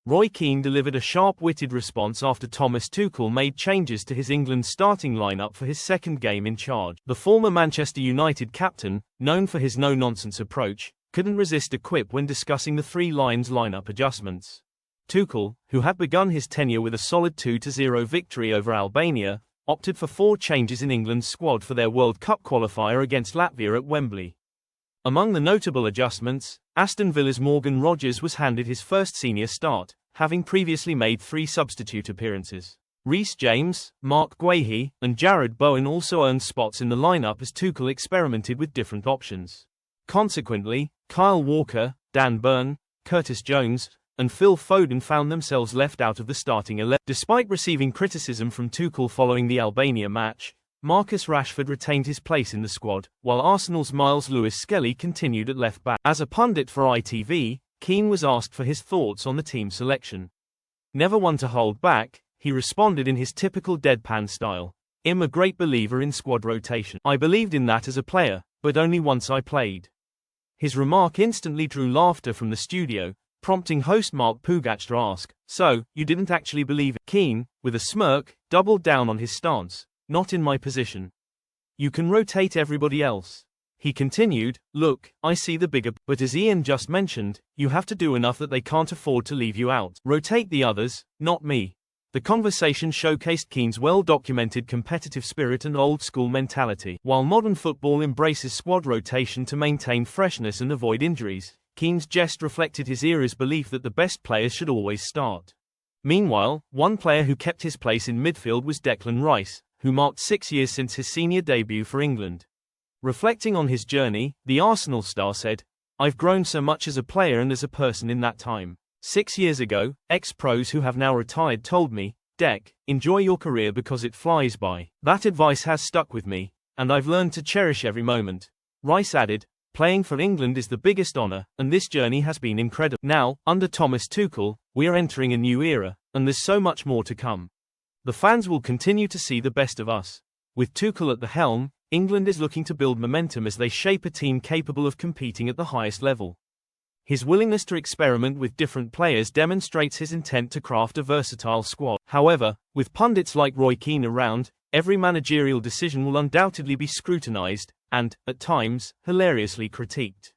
Roy Keane delivered a sharp-witted response after Thomas Tuchel made changes to his England starting lineup for his second game in charge. The former Manchester United captain, known for his no-nonsense approach, couldn't resist a quip when discussing the Three Lions lineup adjustments. Tuchel, who had begun his tenure with a solid 2-0 victory over Albania, opted for 4 changes in England's squad for their World Cup qualifier against Latvia at Wembley. Among the notable adjustments, Aston Villa's Morgan Rogers was handed his first senior start, having previously made 3 substitute appearances. Reece James, Mark Guehi, and Jared Bowen also earned spots in the lineup as Tuchel experimented with different options. Consequently, Kyle Walker, Dan Burn, Curtis Jones, and Phil Foden found themselves left out of the starting 11. Despite receiving criticism from Tuchel following the Albania match, Marcus Rashford retained his place in the squad, while Arsenal's Miles Lewis-Skelly continued at left-back. As a pundit for ITV, Keane was asked for his thoughts on the team selection. Never one to hold back, he responded in his typical deadpan style. "I'm a great believer in squad rotation. I believed in that as a player, but only once I played." His remark instantly drew laughter from the studio, prompting host Mark Pugach to ask, "So, you didn't actually believe it?" Keane, with a smirk, doubled down on his stance. "Not in my position. You can rotate everybody else." He continued, "Look, I see the bigger, but as Ian just mentioned, you have to do enough that they can't afford to leave you out. Rotate the others, not me." The conversation showcased Keane's well-documented competitive spirit and old-school mentality. While modern football embraces squad rotation to maintain freshness and avoid injuries, Keane's jest reflected his era's belief that the best players should always start. Meanwhile, one player who kept his place in midfield was Declan Rice, who marked 6 years since his senior debut for England. Reflecting on his journey, the Arsenal star said, "I've grown so much as a player and as a person in that time. 6 years ago, ex-pros who have now retired told me, 'Dec, enjoy your career because it flies by.' That advice has stuck with me, and I've learned to cherish every moment." Rice added, "Playing for England is the biggest honour, and this journey has been incredible. Now, under Thomas Tuchel, we are entering a new era, and there's so much more to come. The fans will continue to see the best of us." With Tuchel at the helm, England is looking to build momentum as they shape a team capable of competing at the highest level. His willingness to experiment with different players demonstrates his intent to craft a versatile squad. However, with pundits like Roy Keane around, every managerial decision will undoubtedly be scrutinized, and, at times, hilariously critiqued.